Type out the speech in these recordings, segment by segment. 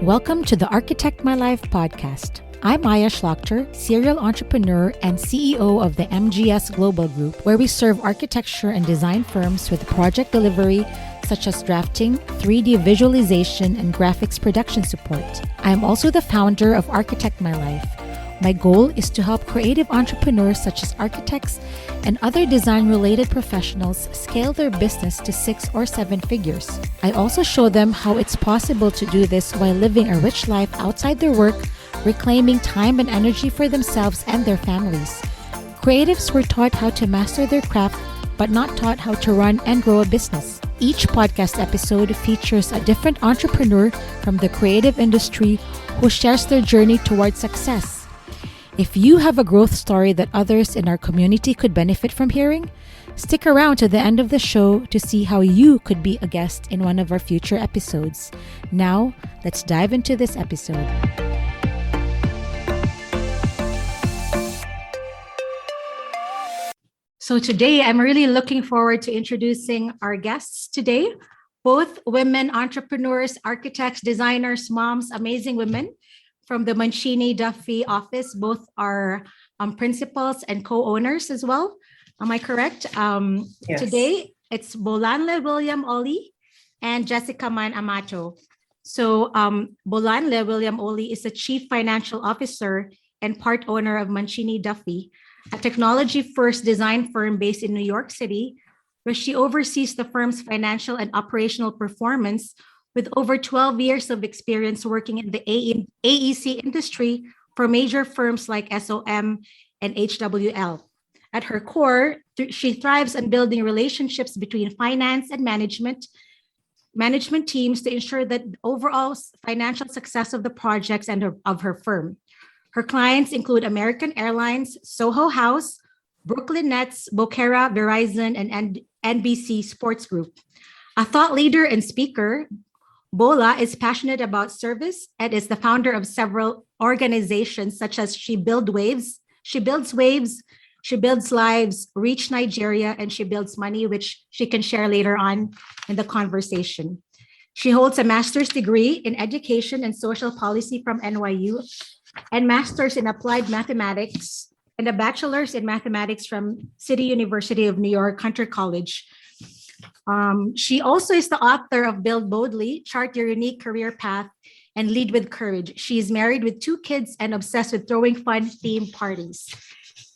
Welcome to the Architect My Life podcast. I'm Maya Shlachter, serial entrepreneur and CEO of the MGS Global Group, where we serve architecture and design firms with project delivery such as drafting, 3D visualization, and graphics production support. I am also the founder of Architect My Life. My goal is to help creative entrepreneurs such as architects and other design-related professionals scale their business to 6 or 7 figures. I also show them how it's possible to do this while living a rich life outside their work, reclaiming time and energy for themselves and their families. Creatives were taught how to master their craft, but not taught how to run and grow a business. Each podcast episode features a different entrepreneur from the creative industry who shares their journey towards success. If you have a growth story that others in our community could benefit from hearing, stick around to the end of the show to see how you could be a guest in one of our future episodes. Now, let's dive into this episode. So today, I'm really looking forward to introducing our guests today, both women entrepreneurs, architects, designers, moms, amazing women from the Mancini Duffy office. Both are principals and co-owners as well. Am I correct? Yes. Today, it's Bolanle Williams-Olley and Jessica Mann-Amato. So Bolanle Williams-Olley is the Chief Financial Officer and part owner of Mancini Duffy, a technology-first design firm based in New York City, where she oversees the firm's financial and operational performance with over 12 years of experience working in the AEC industry for major firms like SOM and HWL. At her core, she thrives on building relationships between finance and management teams to ensure that overall financial success of the projects and of her firm. Her clients include American Airlines, Soho House, Brooklyn Nets, Boquerra, Verizon, and NBC Sports Group. A thought leader and speaker, Bola is passionate about service and is the founder of several organizations such as She Builds Waves, She Builds Lives, Reach Nigeria, and She Builds Money, which she can share later on in the conversation. She holds a master's degree in education and social policy from NYU and master's in applied mathematics and a bachelor's in mathematics from City University of New York, Hunter College. She also is the author of Build Boldly, Chart Your Unique Career Path, and Lead with Courage. She is married with 2 kids and obsessed with throwing fun theme parties.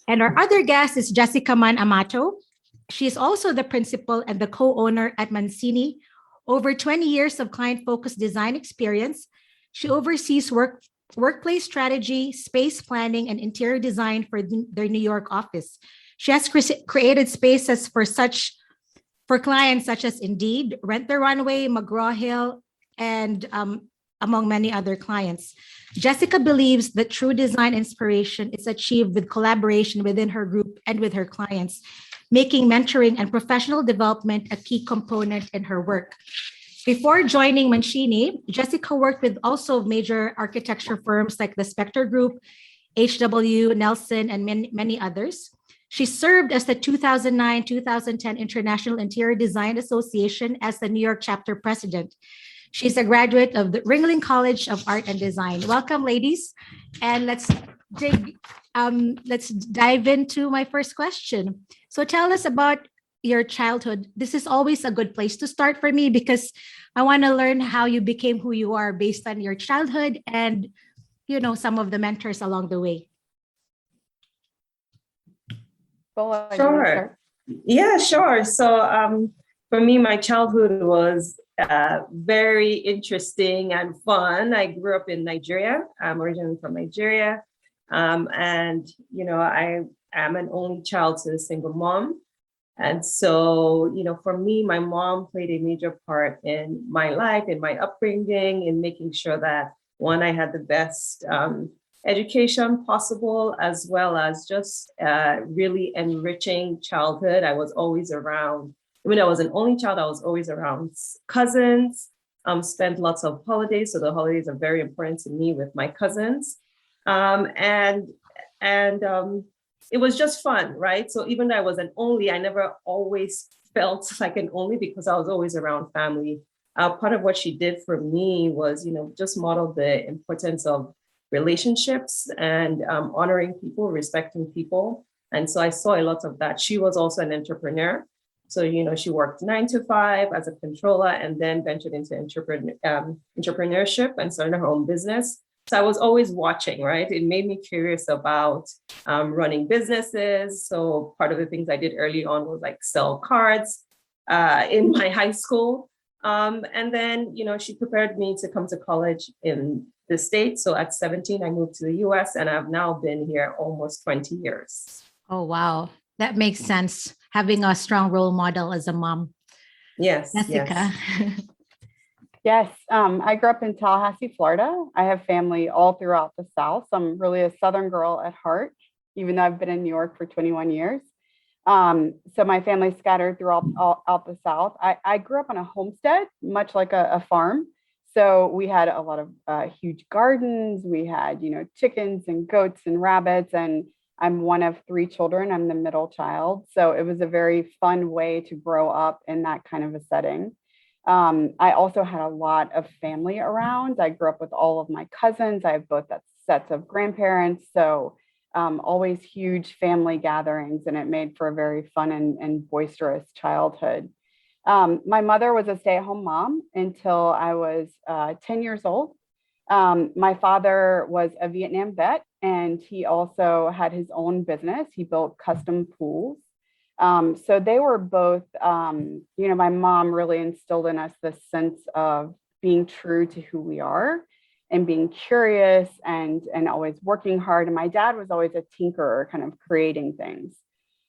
And our other guest is Jessica Mann-Amato. She is also the principal and the co-owner at Mancini. Over 20 years of client-focused design experience, she oversees workplace strategy, space planning, and interior design for their New York office. She has created spaces for clients such as Indeed, Rent the Runway, McGraw-Hill, and among many other clients. Jessica believes that true design inspiration is achieved with collaboration within her group and with her clients, making mentoring and professional development a key component in her work. Before joining Mancini, Jessica worked with also major architecture firms like the Spector Group, HW, Nelson, and many others. She served as the 2009-2010 International Interior Design Association as the New York chapter president. She's a graduate of the Ringling College of Art and Design. Welcome, ladies. And let's dive into my first question. So tell us about your childhood. This is always a good place to start for me because I want to learn how you became who you are based on your childhood and, some of the mentors along the way. Sure. Yeah, sure. So for me, my childhood was very interesting and fun. I grew up in Nigeria. I'm originally from Nigeria. And, I am an only child to a single mom. And so, for me, my mom played a major part in my life, in my upbringing, in making sure that, one, I had the best education possible, as well as just really enriching childhood. I was always around, when I was an only child, I was always around cousins, spent lots of holidays. So the holidays are very important to me with my cousins. And it was just fun, right? So even though I was an only, I never always felt like an only because I was always around family part of what she did for me was, just model the importance of relationships and honoring people, respecting people. And so I saw a lot of that. She was also an entrepreneur. So, she worked 9 to 5 as a controller and then ventured into entrepreneurship and started her own business. So I was always watching, right? It made me curious about running businesses. So part of the things I did early on was like sell cards in my high school. And then, she prepared me to come to college in the States. So at 17, I moved to the US and I've now been here almost 20 years. Oh, wow. That makes sense. Having a strong role model as a mom. Yes. Jessica. Yes. Yes, I grew up in Tallahassee, Florida. I have family all throughout the South. So I'm really a Southern girl at heart, even though I've been in New York for 21 years. So my family's scattered throughout out the South. I grew up on a homestead, much like a farm. So we had a lot of huge gardens. We had, chickens and goats and rabbits. And I'm one of 3 children. I'm the middle child. So it was a very fun way to grow up in that kind of a setting. I also had a lot of family around. I grew up with all of my cousins. I have both sets of grandparents. So always huge family gatherings, and it made for a very fun and boisterous childhood. My mother was a stay-at-home mom until I was 10 years old. My father was a Vietnam vet, and he also had his own business. He built custom pools. So they were both, my mom really instilled in us this sense of being true to who we are and being curious and always working hard. And my dad was always a tinkerer, kind of creating things.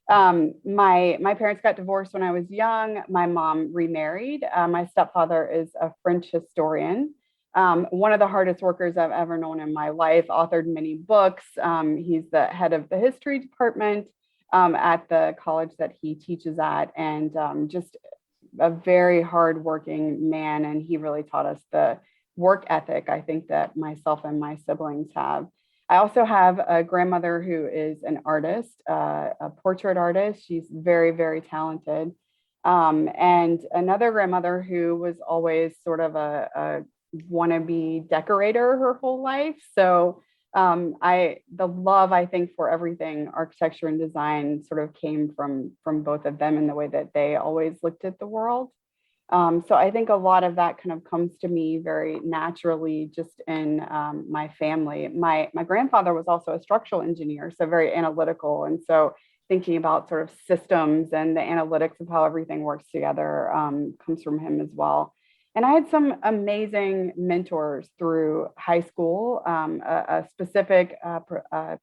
My parents got divorced when I was young. My mom remarried. My stepfather is a French historian. One of the hardest workers I've ever known in my life, authored many books. He's the head of the history department at the college that he teaches at, and just a very hardworking man. And he really taught us the work ethic, I think, that myself and my siblings have. I also have a grandmother who is an artist, a portrait artist. She's very, very talented. And another grandmother who was always sort of a wannabe decorator her whole life. So the love, I think, for everything architecture and design sort of came from both of them in the way that they always looked at the world. So I think a lot of that kind of comes to me very naturally just in my family. My grandfather was also a structural engineer, so very analytical. And so thinking about sort of systems and the analytics of how everything works together comes from him as well. And I had some amazing mentors through high school, a specific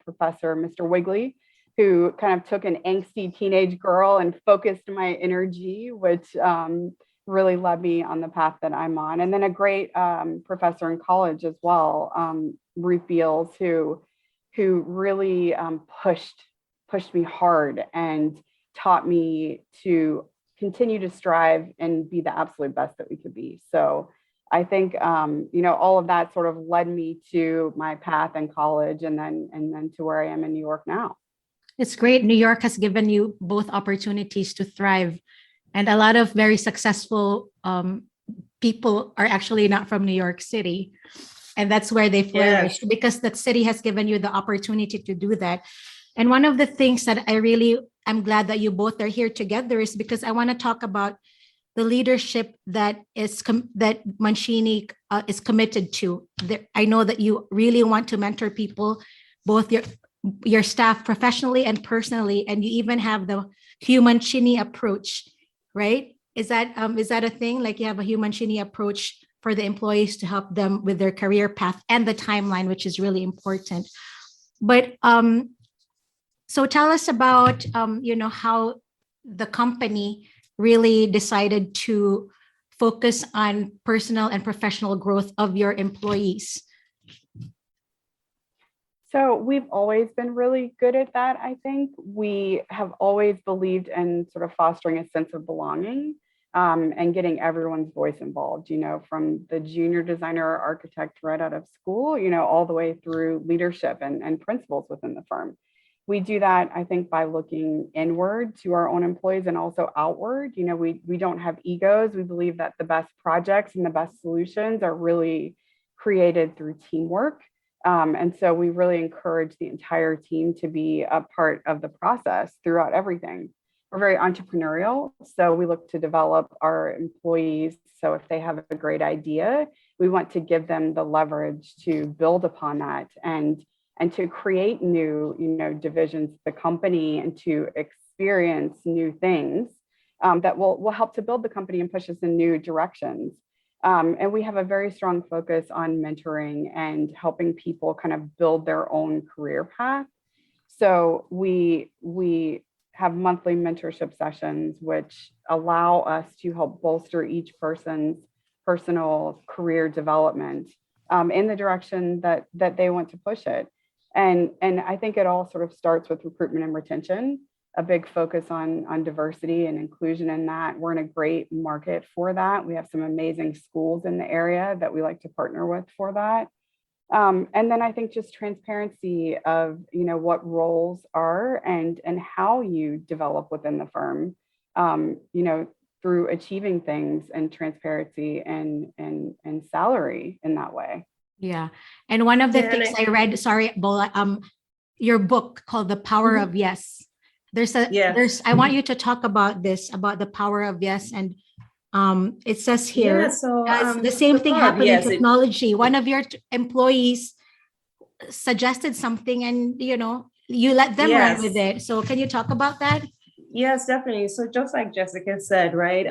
professor, Mr. Wigley, who kind of took an angsty teenage girl and focused my energy, which really led me on the path that I'm on. And then a great professor in college as well, Ruth Beals, who really pushed me hard and taught me to continue to strive and be the absolute best that we could be. So I think, all of that sort of led me to my path in college and then to where I am in New York now. It's great. New York has given you both opportunities to thrive. And a lot of very successful people are actually not from New York City. And that's where they flourish, because that city has given you the opportunity to do that. And one of the things that I'm glad that you both are here together is because I want to talk about the leadership that that Mancini is committed to. I know that you really want to mentor people, both your staff professionally and personally, and you even have the Mancini approach, right? Is that a thing? Like you have a Mancini approach for the employees to help them with their career path and the timeline, which is really important. But so tell us about, how the company really decided to focus on personal and professional growth of your employees. So we've always been really good at that. I think we have always believed in sort of fostering a sense of belonging and getting everyone's voice involved, from the junior designer or architect right out of school, all the way through leadership and principals within the firm. we do that, I think, by looking inward to our own employees and also outward. We don't have egos. We believe that the best projects and the best solutions are really created through teamwork. And so we really encourage the entire team to be a part of the process throughout everything. We're very entrepreneurial, so we look to develop our employees. So if they have a great idea, we want to give them the leverage to build upon that and to create new, divisions of the company and to experience new things that will help to build the company and push us in new directions. And we have a very strong focus on mentoring and helping people kind of build their own career path. So we have monthly mentorship sessions, which allow us to help bolster each person's personal career development in the direction that they want to push it. And I think it all sort of starts with recruitment and retention, a big focus on diversity and inclusion in that. We're in a great market for that. We have some amazing schools in the area that we like to partner with for that. And then I think just transparency of, what roles are and how you develop within the firm, through achieving things and transparency and salary in that way. Yeah. And one of the Yeah, things I read, sorry, Bola, your book called The Power of Yes. I want you to talk about this, about the power of yes. And it says here, the same thing happened in technology. One of your employees suggested something and, you let them run with it. So can you talk about that? Yes, definitely. So just like Jessica said, right?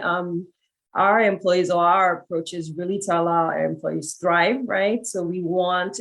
Our employees, or our approach is really to allow our employees thrive, right? So we want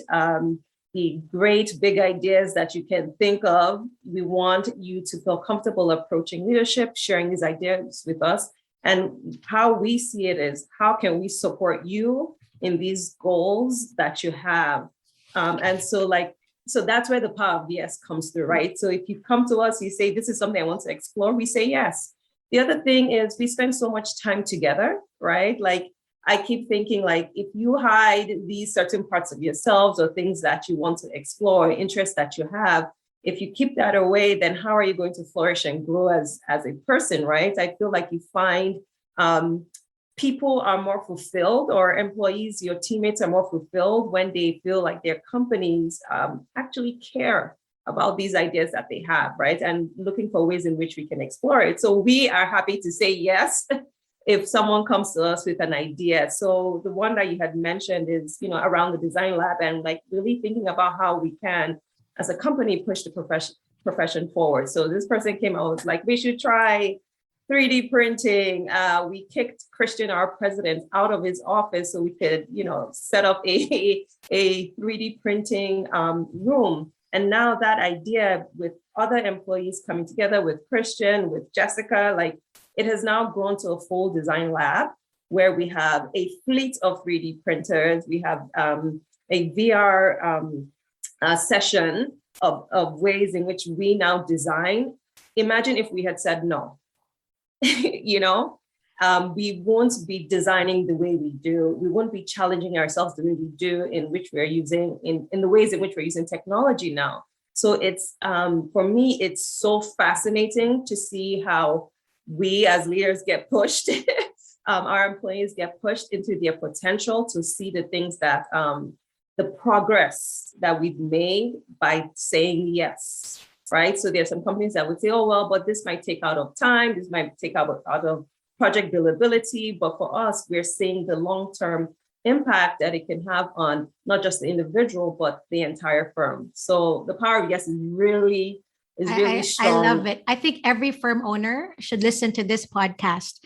the great big ideas that you can think of. We want you to feel comfortable approaching leadership, sharing these ideas with us. And how we see it is, how can we support you in these goals that you have? So that's where the power of yes comes through, right? So if you come to us, you say, this is something I want to explore, we say yes. The other thing is we spend so much time together, right? Like I keep thinking, like, if you hide these certain parts of yourselves or things that you want to explore, interests that you have, if you keep that away, then how are you going to flourish and grow as a person, right? I feel like you find people are more fulfilled, or employees, your teammates are more fulfilled when they feel like their companies actually care about these ideas that they have, right? And looking for ways in which we can explore it. So we are happy to say yes if someone comes to us with an idea. So the one that you had mentioned is, around the design lab and like really thinking about how we can, as a company, push the profession forward. So this person came out, was like, we should try 3D printing. We kicked Christian, our president, out of his office so we could, set up a 3D printing room. And now that idea, with other employees coming together, with Christian, with Jessica, like it has now grown to a full design lab where we have a fleet of 3D printers. We have a VR session of ways in which we now design. Imagine if we had said no, we won't be designing the way we do. We won't be challenging ourselves the way we do, in which we're using, in the ways in which we're using technology now. So it's, for me, it's so fascinating to see how we as leaders get pushed, our employees get pushed into their potential to see the things that, the progress that we've made by saying yes, right? So there's some companies that would say, oh, well, but this might take out of time, this might take out of project billability, but for us, we're seeing the long-term impact that it can have on not just the individual, but the entire firm. So the power of yes is really strong. I love it. I think every firm owner should listen to this podcast.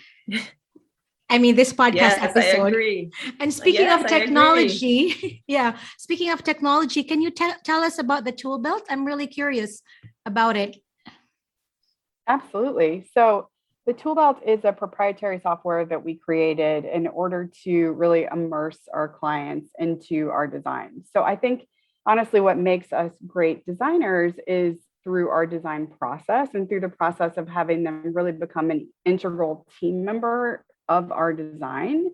I mean, this podcast episode. I agree. And speaking of technology, speaking of technology, can you tell us about the tool belt? I'm really curious about it. Absolutely. So the tool belt is a proprietary software that we created in order to really immerse our clients into our design. So I think, honestly, what makes us great designers is through our design process and through the process of having them really become an integral team member of our design.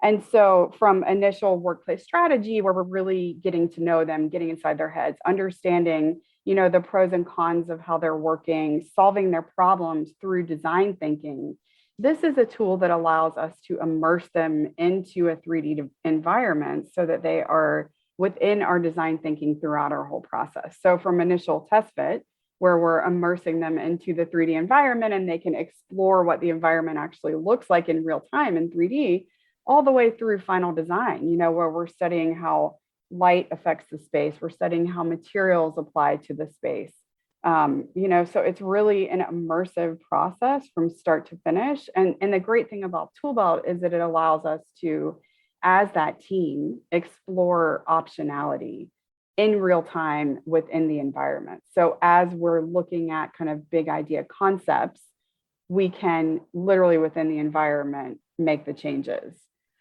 And so from initial workplace strategy, where we're really getting to know them, getting inside their heads, understanding the pros and cons of how they're working, solving their problems through design thinking. This is a tool that allows us to immerse them into a 3D environment so that they are within our design thinking throughout our whole process. So from initial test fit, where we're immersing them into the 3D environment and they can explore what the environment actually looks like in real time in 3D, all the way through final design, where we're studying how light affects the space, we're studying how materials apply to the space. So it's really an immersive process from start to finish. And the great thing about Toolbelt is that it allows us to, as that team, explore optionality in real time within the environment. So as we're looking at kind of big idea concepts, we can literally within the environment make the changes.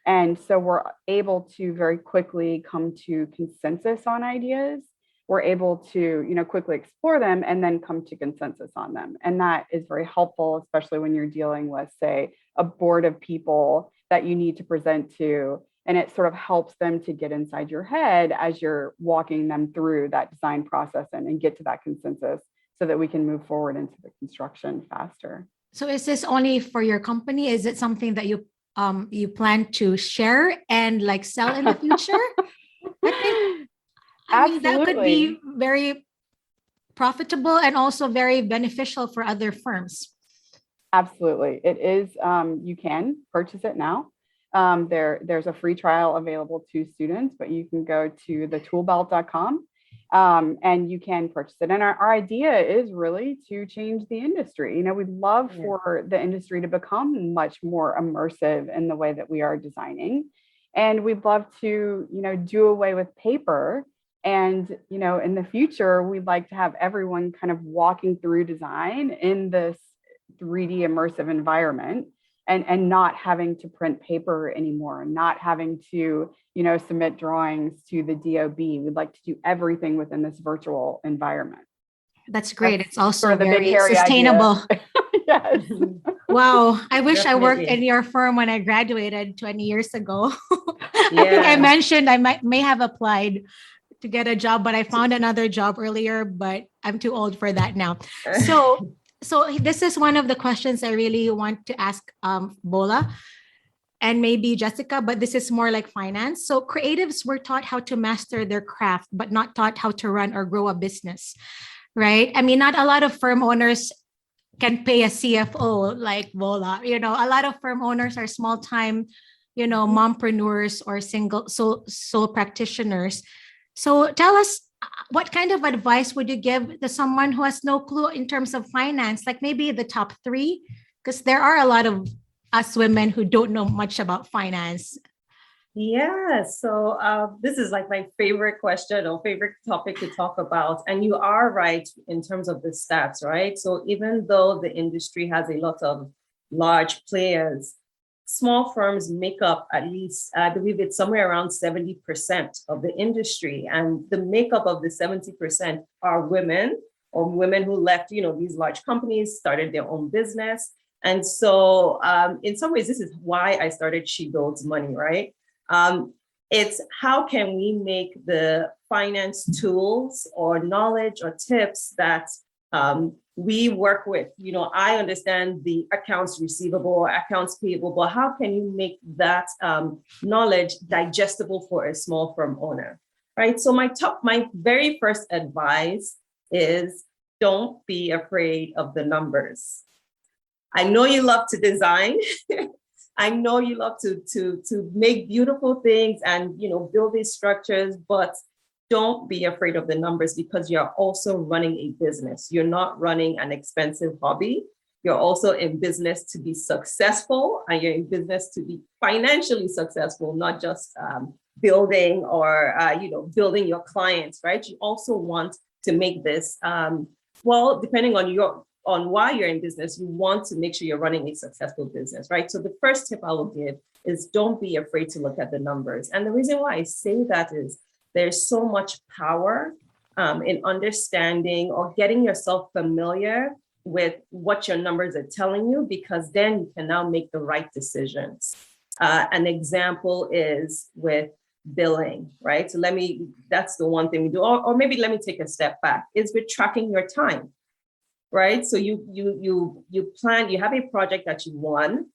And so we're able to very quickly come to consensus on ideas. We're able to, quickly explore them and then come to consensus on them. And that is very helpful, especially when you're dealing with, say, a board of people that you need to present to. And it sort of helps them to get inside your head as you're walking them through that design process and get to that consensus so that we can move forward into the construction faster. So is this only for your company? Is it something that you plan to share and like sell in the future? I mean, that could be very profitable and also very beneficial for other firms. Absolutely. It is. You can purchase it now. There's a free trial available to students, but you can go to thetoolbelt.com and you can purchase it. And our idea is really to change the industry. We'd love for the industry to become much more immersive in the way that we are designing. And we'd love to, do away with paper. And, in the future, we'd like to have everyone kind of walking through design in this 3D immersive environment and not having to print paper anymore, not having to, submit drawings to the DOB. We'd like to do everything within this virtual environment. That's great. That's it's also sort of very sustainable. Yes. Wow. I wish Definitely. I worked in your firm when I graduated 20 years ago. I think Yeah. I mentioned I may have applied to get a job, but I found another job earlier, but I'm too old for that now. So this is one of the questions I really want to ask Bola and maybe Jessica, but this is more like finance. So creatives were taught how to master their craft, but not taught how to run or grow a business, right? I mean, not a lot of firm owners can pay a CFO like Bola. A lot of firm owners are small time, mompreneurs or single sole practitioners. So tell us, what kind of advice would you give to someone who has no clue in terms of finance, like maybe the top three? Because there are a lot of us women who don't know much about finance. Yeah, so this is like my favorite question or favorite topic to talk about. And you are right in terms of the stats, right? So even though the industry has a lot of large players, small firms make up at least, I believe it's somewhere around 70% of the industry. And the makeup of the 70% are women or women who left, these large companies, started their own business. And so in some ways, this is why I started She Builds Money, right? It's how can we make the finance tools or knowledge or tips that we work with. I understand the accounts receivable, accounts payable, but how can you make that knowledge digestible for a small firm owner, right? So my very first advice is don't be afraid of the numbers. I know you love to design. I know you love to make beautiful things and build these structures, but don't be afraid of the numbers because you're also running a business. You're not running an expensive hobby. You're also in business to be successful, and you're in business to be financially successful, not just building or building your clients, right? You also want to make this depending on why you're in business, you want to make sure you're running a successful business, right? So the first tip I will give is don't be afraid to look at the numbers. And the reason why I say that is there's so much power in understanding or getting yourself familiar with what your numbers are telling you, because then you can now make the right decisions. An example is with billing, right? So that's the one thing we do. Or maybe let me take a step back, is with tracking your time, right? So you plan, you have a project that you won,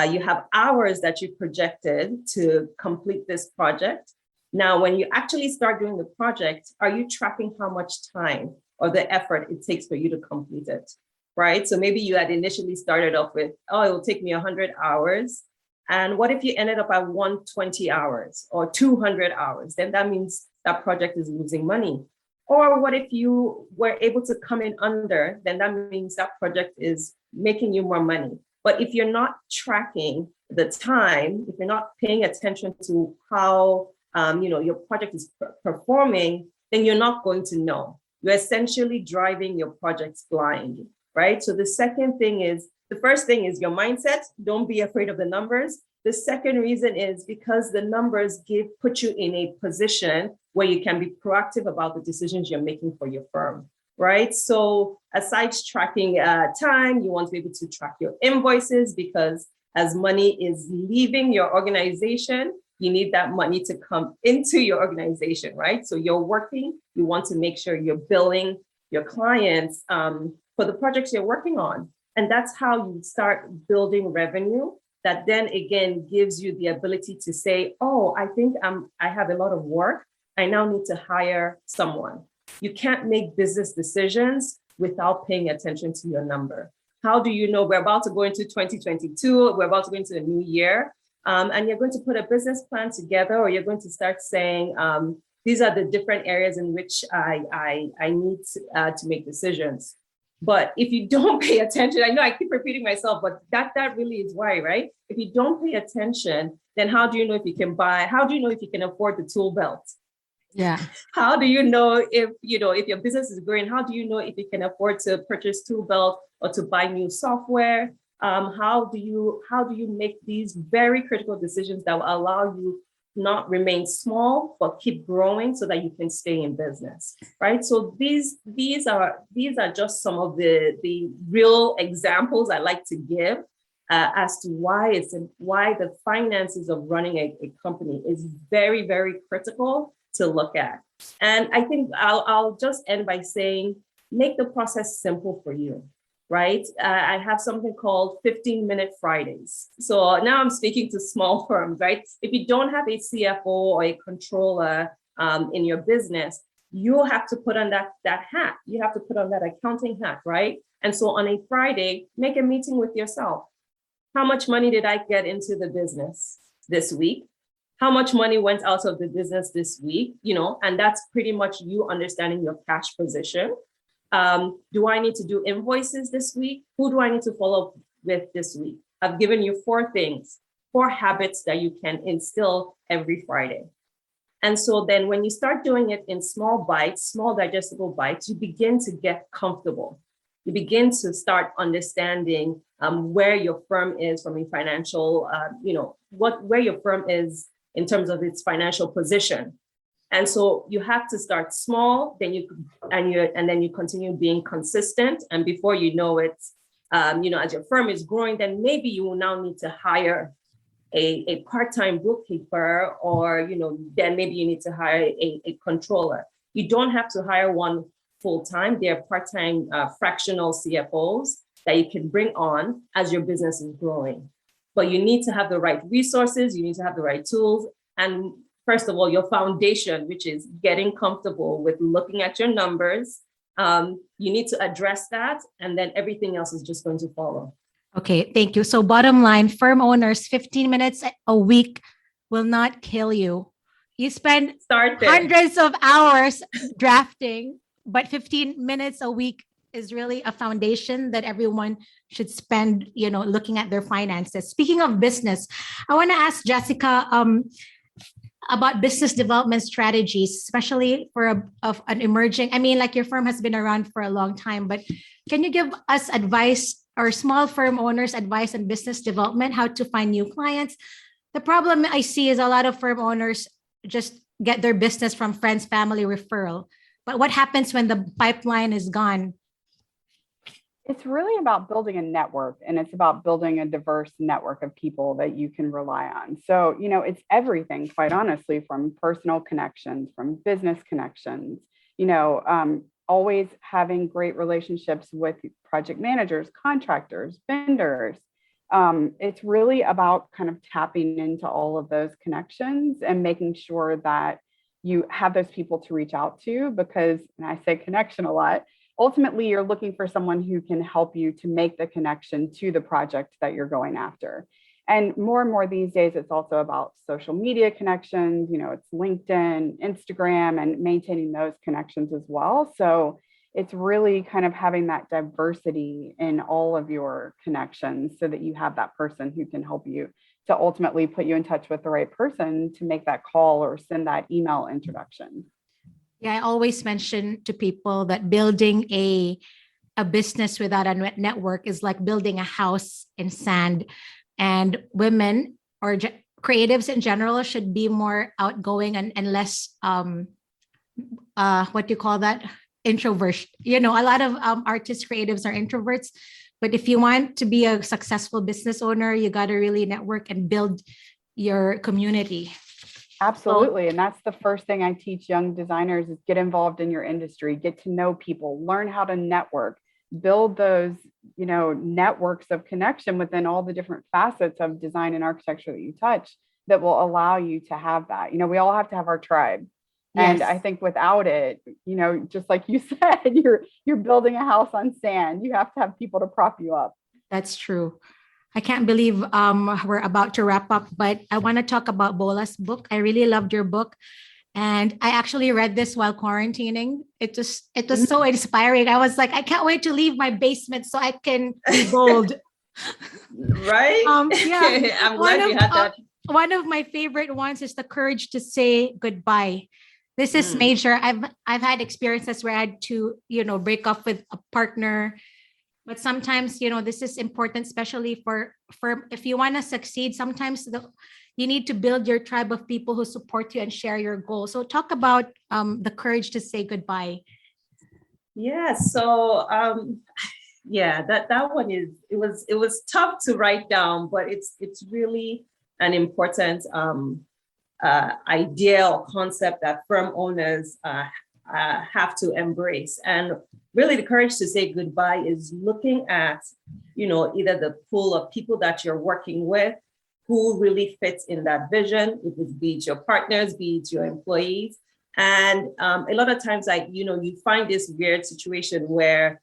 you have hours that you projected to complete this project. Now, when you actually start doing the project, are you tracking how much time or the effort it takes for you to complete it, right? So maybe you had initially started off with, oh, it will take me 100 hours. And what if you ended up at 120 hours or 200 hours? Then that means that project is losing money. Or what if you were able to come in under? Then that means that project is making you more money. But if you're not tracking the time, if you're not paying attention to how your project is performing, then you're not going to know. You're essentially driving your projects blind, right? So the first thing is your mindset. Don't be afraid of the numbers. The second reason is because the numbers put you in a position where you can be proactive about the decisions you're making for your firm, right? So aside tracking time, you want to be able to track your invoices, because as money is leaving your organization, you need that money to come into your organization, right? So you're working, you want to make sure you're billing your clients for the projects you're working on. And that's how you start building revenue that then again gives you the ability to say, oh, I think I have a lot of work. I now need to hire someone. You can't make business decisions without paying attention to your number. How do you know? We're about to go into 2022, we're about to go into a new year, and you're going to put a business plan together, or you're going to start saying, these are the different areas in which I need to make decisions. But if you don't pay attention, I know I keep repeating myself, but that really is why, right? If you don't pay attention, then how do you know if you can afford the tool belt? Yeah. How do you know if your business is growing? How do you know if you can afford to purchase tool belt or to buy new software? How do you make these very critical decisions that will allow you not remain small, but keep growing so that you can stay in business, right? So these are just some of the real examples I like to give as to why the finances of running a company is very, very critical to look at. And I think I'll just end by saying, make the process simple for you, right? I have something called 15-minute Fridays. So now I'm speaking to small firms, right? If you don't have a CFO or a controller in your business, you'll have to put on that hat. You have to put on that accounting hat, right? And so on a Friday, make a meeting with yourself. How much money did I get into the business this week? How much money went out of the business this week? And that's pretty much you understanding your cash position. Do I need to do invoices this week? Who do I need to follow up with this week? I've given you 4 habits that you can instill every Friday. And so then when you start doing it in small bites, small digestible bites, you begin to get comfortable. You begin to start understanding where your firm is from a financial, where your firm is in terms of its financial position. And so you have to start small, then you continue being consistent. And before you know it, as your firm is growing, then maybe you will now need to hire a part-time bookkeeper, or, then maybe you need to hire a controller. You don't have to hire one full-time. There are part-time fractional CFOs that you can bring on as your business is growing. But you need to have the right resources, you need to have the right tools, and first of all, your foundation, which is getting comfortable with looking at your numbers. You need to address that, and then everything else is just going to follow. Okay, thank you. So bottom line, firm owners, 15 minutes a week will not kill you. You spend hundreds of hours drafting, but 15 minutes a week is really a foundation that everyone should spend, looking at their finances. Speaking of business, I want to ask Jessica about business development strategies, especially for an emerging, your firm has been around for a long time, but can you give us advice, or small firm owners advice on business development, how to find new clients? The problem I see is a lot of firm owners just get their business from friends, family referral. But what happens when the pipeline is gone? It's really about building a network, and it's about building a diverse network of people that you can rely on. So, it's everything, quite honestly, from personal connections, from business connections, always having great relationships with project managers, contractors, vendors. It's really about kind of tapping into all of those connections and making sure that you have those people to reach out to, because, and I say connection a lot, ultimately you're looking for someone who can help you to make the connection to the project that you're going after. And more these days, it's also about social media connections. It's LinkedIn, Instagram, and maintaining those connections as well. So it's really kind of having that diversity in all of your connections so that you have that person who can help you to ultimately put you in touch with the right person to make that call or send that email introduction. Yeah, I always mention to people that building a business without a network is like building a house in sand. And women or creatives in general should be more outgoing and less what do you call that? Introvert. A lot of artists, creatives are introverts. But if you want to be a successful business owner, you got to really network and build your community. Absolutely. And that's the first thing I teach young designers is get involved in your industry, get to know people, learn how to network, build those, networks of connection within all the different facets of design and architecture that you touch that will allow you to have that. We all have to have our tribe. And Yes. I think without it, just like you said, you're building a house on sand. You have to have people to prop you up. That's true. I can't believe we're about to wrap up, but I want to talk about Bola's book. I really loved your book. And I actually read this while quarantining. It was so inspiring. I was like, I can't wait to leave my basement so I can be bold. Right? Yeah. I'm glad you had that. One of my favorite ones is the courage to say goodbye. This is major. I've had experiences where I had to, break up with a partner. But sometimes, this is important, especially for if you want to succeed, sometimes you need to build your tribe of people who support you and share your goals. So talk about the courage to say goodbye. Yeah. So, that one it was tough to write down, but it's really an important idea or concept that firm owners have to embrace. And really the courage to say goodbye is looking at, either the pool of people that you're working with who really fits in that vision, be it your partners, be it your employees. And a lot of times, you find this weird situation where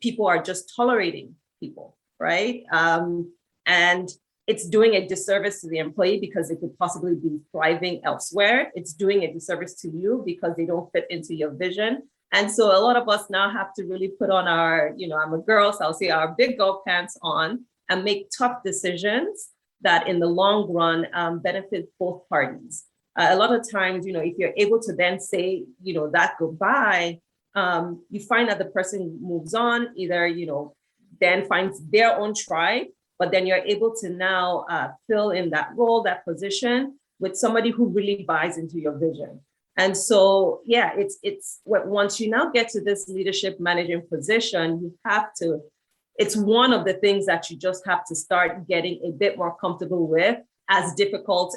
people are just tolerating people, right? And it's doing a disservice to the employee because they could possibly be thriving elsewhere. It's doing a disservice to you because they don't fit into your vision. And so a lot of us now have to really put on our, I'm a girl, so I'll say our big girl pants on and make tough decisions that in the long run benefit both parties. A lot of times, if you're able to then say, that goodbye, you find that the person moves on, either, then finds their own tribe, but then you're able to now fill in that role, that position with somebody who really buys into your vision. And so, yeah, it's once you now get to this leadership managing position, you have to, it's one of the things that you just have to start getting a bit more comfortable with, as difficult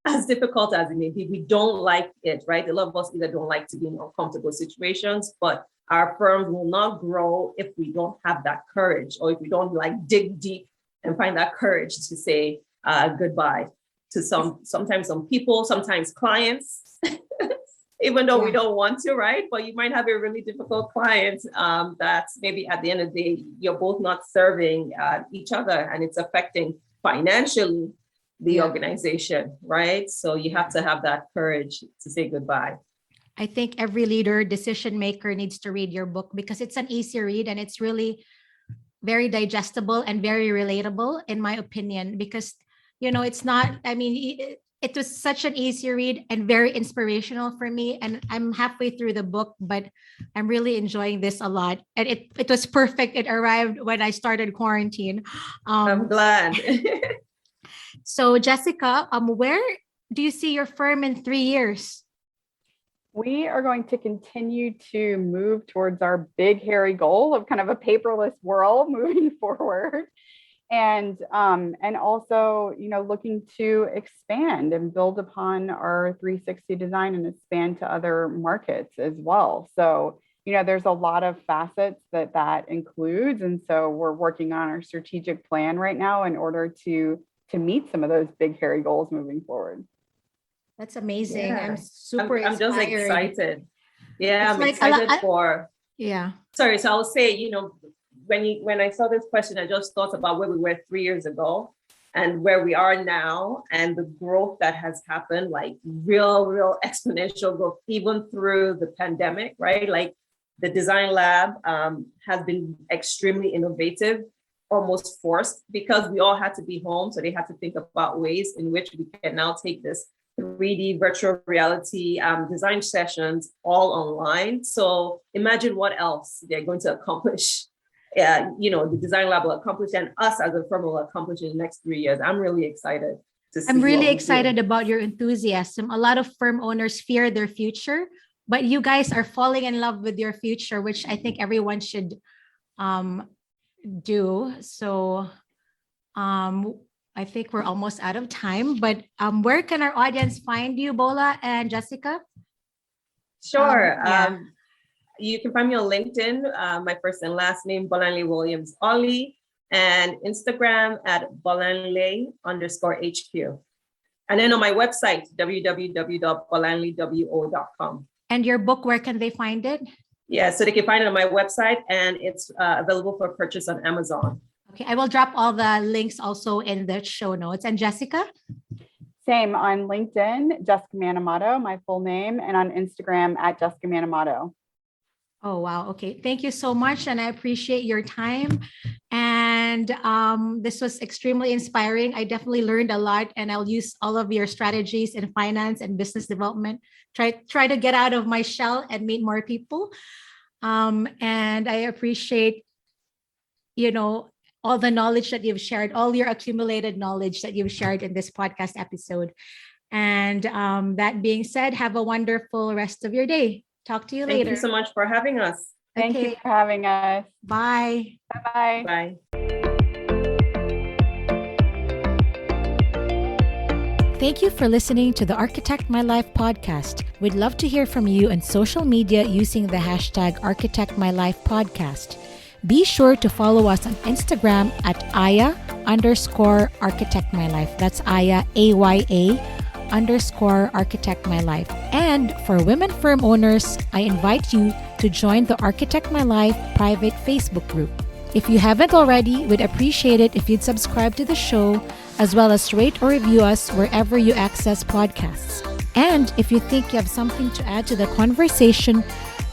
as it may be. We don't like it, right? A lot of us either don't like to be in uncomfortable situations, but our firms will not grow if we don't have that courage, or if we don't dig deep and find that courage to say goodbye to sometimes some people, sometimes clients, even though we don't want to, right? But you might have a really difficult client that maybe at the end of the day, you're both not serving each other, and it's affecting financially the organization, right? So you have to have that courage to say goodbye. I think every leader, decision maker needs to read your book because it's an easy read and it's really very digestible and very relatable, in my opinion, because, it's not, it was such an easy read and very inspirational for me. And I'm halfway through the book, but I'm really enjoying this a lot. And it was perfect. It arrived when I started quarantine. I'm glad. So Jessica, where do you see your firm in 3 years? We are going to continue to move towards our big, hairy goal of kind of a paperless world moving forward. And also, looking to expand and build upon our 360 design and expand to other markets as well. So, there's a lot of facets that includes. And so we're working on our strategic plan right now in order to meet some of those big, hairy goals moving forward. That's amazing. Yeah. I'm super I'm just inspired. excited. Yeah, It's I'm like excited for. Yeah. Sorry, so I'll say, when I saw this question, I just thought about where we were 3 years ago and where we are now, and the growth that has happened, like real exponential growth, even through the pandemic, right? Like the design lab has been extremely innovative, almost forced, because we all had to be home. So they had to think about ways in which we can now take this 3D virtual reality design sessions all online. So imagine what else they're going to accomplish. The design lab will accomplish, and us as a firm will accomplish in the next 3 years. I'm really excited to see. I'm really excited about your enthusiasm. A lot of firm owners fear their future, but you guys are falling in love with your future, which I think everyone should do. So I think we're almost out of time, but where can our audience find you, Bola and Jessica? Sure. Yeah. You can find me on LinkedIn, my first and last name, Bolanle Williams-Olley, and Instagram at Bolanle_HQ. And then on my website, www.bolanlewo.com. And your book, where can they find it? Yeah, so they can find it on my website, and it's available for purchase on Amazon. Okay, I will drop all the links also in the show notes. And Jessica? Same on LinkedIn, Jessica Mann-Amato, my full name, and on Instagram at Jessica Mann-Amato. Oh, wow. Okay. Thank you so much. And I appreciate your time. And this was extremely inspiring. I definitely learned a lot, and I'll use all of your strategies in finance and business development. Try to get out of my shell and meet more people. And I appreciate, all the knowledge that you've shared, all your accumulated knowledge that you've shared in this podcast episode. And that being said, have a wonderful rest of your day. Talk to you later. Thank you so much for having us. Thank you for having us. Bye. Bye-bye. Bye. Thank you for listening to the Architect My Life podcast. We'd love to hear from you on social media using the hashtag Architect My Life podcast. Be sure to follow us on Instagram at Aya_Architect My Life. That's Aya, AYA_Architect My Life. And for women firm owners, I invite you to join the Architect My Life private Facebook group. If you haven't already, we'd appreciate it if you'd subscribe to the show, as well as rate or review us wherever you access podcasts. And if you think you have something to add to the conversation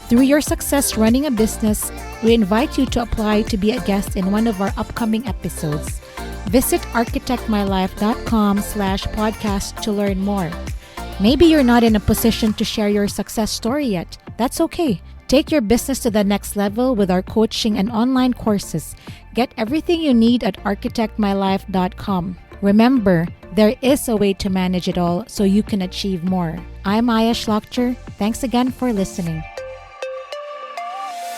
through your success running a business, we invite you to apply to be a guest in one of our upcoming episodes. Visit architectmylife.com/podcast to learn more. Maybe you're not in a position to share your success story yet. That's okay. Take your business to the next level with our coaching and online courses. Get everything you need at architectmylife.com. Remember, there is a way to manage it all so you can achieve more. I'm Shlachter. Thanks again for listening.